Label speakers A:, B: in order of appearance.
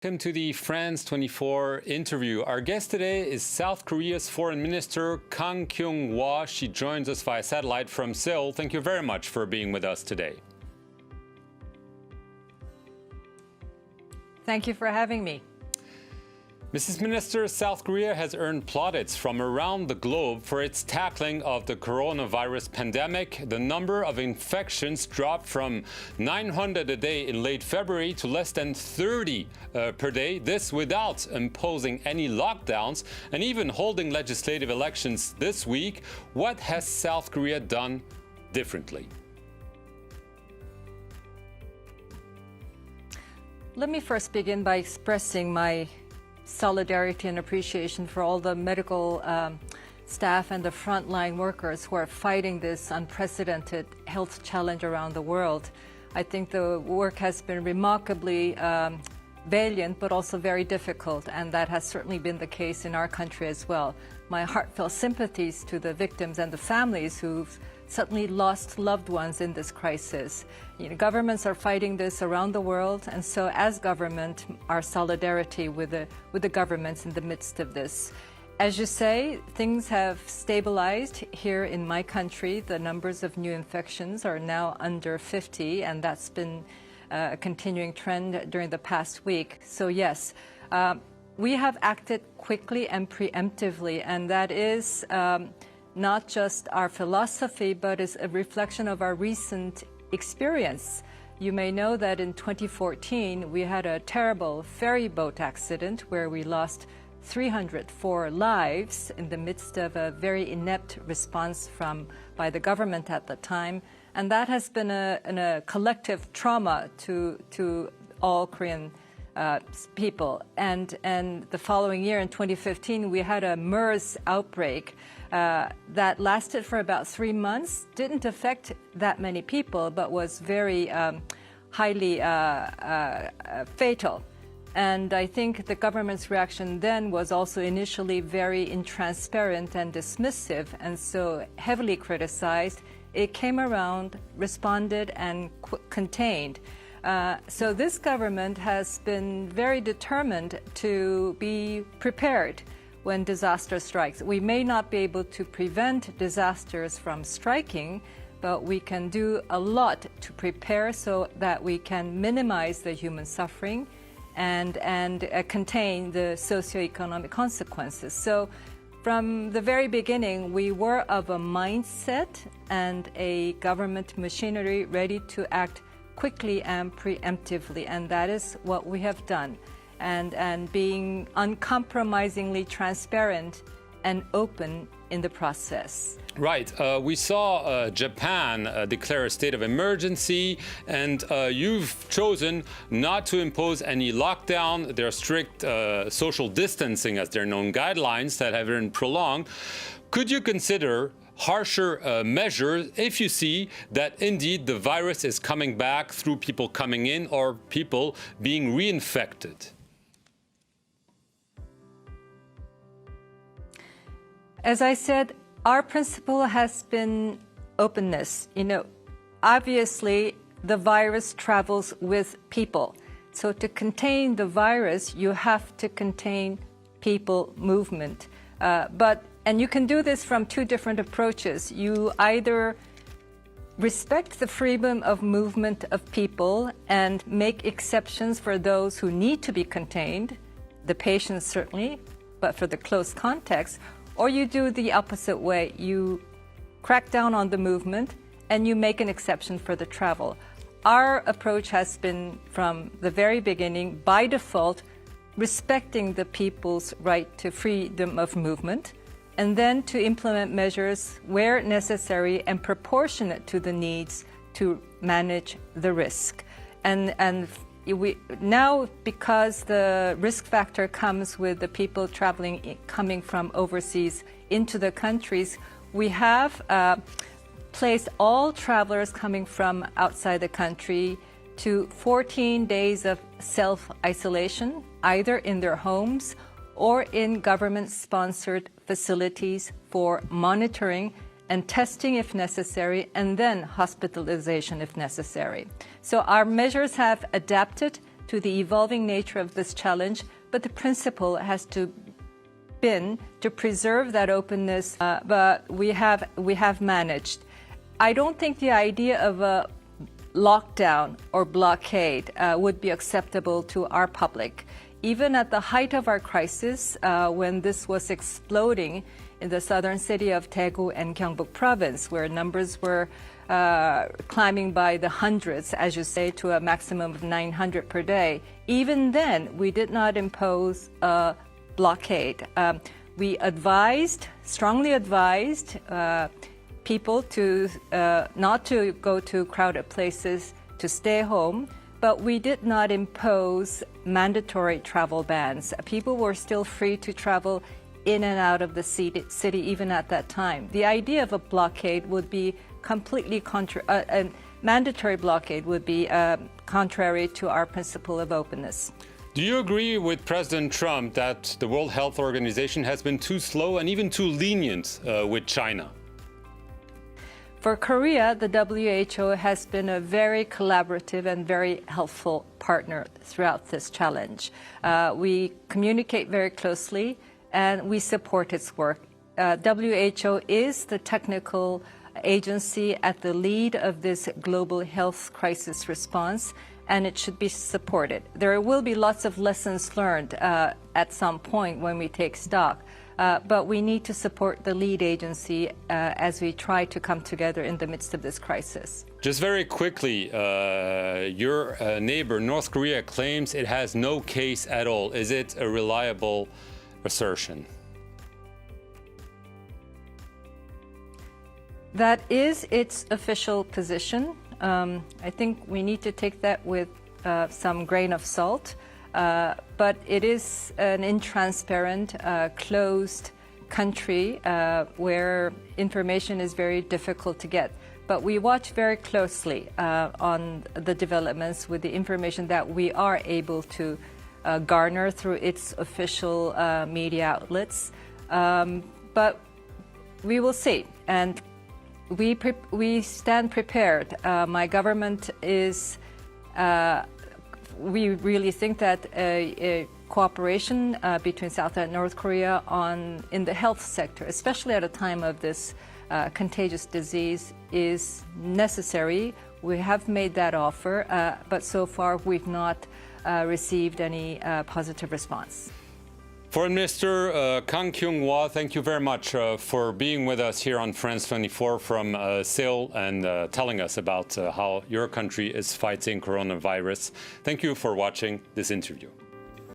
A: Welcome to the France24 interview. Our guest today is South Korea's Foreign Minister Kang Kyung-hwa. She joins us via satellite from Seoul. Thank you very much for being with us today.
B: Thank you for having me.
A: Mrs. Minister, South Korea has earned plaudits from around the globe for its tackling of the coronavirus pandemic. The number of infections dropped from 900 a day in late February to less than 30 per day. This without imposing any lockdowns and even holding legislative elections this week. What has South Korea done differently?
B: Let me first begin by expressing my solidarity and appreciation for all the medical staff and the frontline workers who are fighting this unprecedented health challenge around the world. I think the work has been remarkably valiant, but also very difficult, and that has certainly been the case in our country as well. My heartfelt sympathies to the victims and the families who've suddenly lost loved ones in this crisis. Governments are fighting this around the world, and so as government, our solidarity with the governments in the midst of this. As you say, things have stabilized here in my country. The numbers of new infections are now under 50, and that's been a continuing trend during the past week. So yes, we have acted quickly and preemptively, and that is not just our philosophy, but is a reflection of our recent experience. You may know that in 2014, we had a terrible ferry boat accident where we lost 304 lives in the midst of a very inept response by the government at the time. And that has been a collective trauma to all Korean people. And the following year, in 2015, we had a MERS outbreak that lasted for about 3 months, didn't affect that many people, but was very highly fatal. And I think the government's reaction then was also initially very intransparent and dismissive, and so heavily criticized. It came around, responded, and contained. So this government has been very determined to be prepared when disaster strikes. We may not be able to prevent disasters from striking, but we can do a lot to prepare so that we can minimize the human suffering and contain the socioeconomic consequences. So from the very beginning, we were of a mindset and a government machinery ready to act quickly and preemptively, and that is what we have done. And being uncompromisingly transparent and open in the process.
A: Right. We saw Japan declare a state of emergency, and you've chosen not to impose any lockdown. There are strict social distancing, as they're known, guidelines that have been prolonged. Could you consider harsher measures if you see that indeed the virus is coming back through people coming in or people being reinfected?
B: As I said, our principle has been openness. Obviously, the virus travels with people. So to contain the virus, you have to contain people movement. And you can do this from two different approaches. You either respect the freedom of movement of people and make exceptions for those who need to be contained, the patients certainly, but for the close context, or you do the opposite way. You crack down on the movement and you make an exception for the travel. Our approach has been from the very beginning, by default, respecting the people's right to freedom of movement, and then to implement measures where necessary and proportionate to the needs to manage the risk. And now, because the risk factor comes with the people coming from overseas into the countries, we have placed all travelers coming from outside the country to 14 days of self-isolation, either in their homes or in government-sponsored facilities for monitoring and testing if necessary, and then hospitalization if necessary. So our measures have adapted to the evolving nature of this challenge, but the principle has been to preserve that openness, but we have managed. I don't think the idea of a lockdown or blockade would be acceptable to our public. Even at the height of our crisis, when this was exploding in the southern city of Daegu and Gyeongbuk province, where numbers were climbing by the hundreds, as you say, to a maximum of 900 per day, even then, we did not impose a blockade. We strongly advised people to not to go to crowded places, to stay home, but we did not impose mandatory travel bans. People were still free to travel in and out of the city even at that time. The idea of a blockade would be completely a mandatory blockade would be contrary to our principle of openness.
A: Do you agree with President Trump that the World Health Organization has been too slow and even too lenient with China?
B: For Korea, the WHO has been a very collaborative and very helpful partner throughout this challenge. We communicate very closely and we support its work. WHO is the technical agency at the lead of this global health crisis response, and it should be supported. There will be lots of lessons learned at some point when we take stock. But we need to support the lead agency as we try to come together in the midst of this crisis.
A: Just very quickly, your neighbor, North Korea, claims it has no case at all. Is it a reliable assertion?
B: That is its official position. I think we need to take that with some grain of salt. But it is an intransparent, closed country where information is very difficult to get. But we watch very closely on the developments with the information that we are able to garner through its official media outlets. But we will see. And we stand prepared. My government is we really think that a cooperation between South and North Korea in the health sector, especially at a time of this contagious disease, is necessary. We have made that offer, but so far we've not received any positive response.
A: Foreign Minister Kang Kyung-hwa, thank you very much for being with us here on France24 from Seoul and telling us about how your country is fighting coronavirus. Thank you for watching this interview.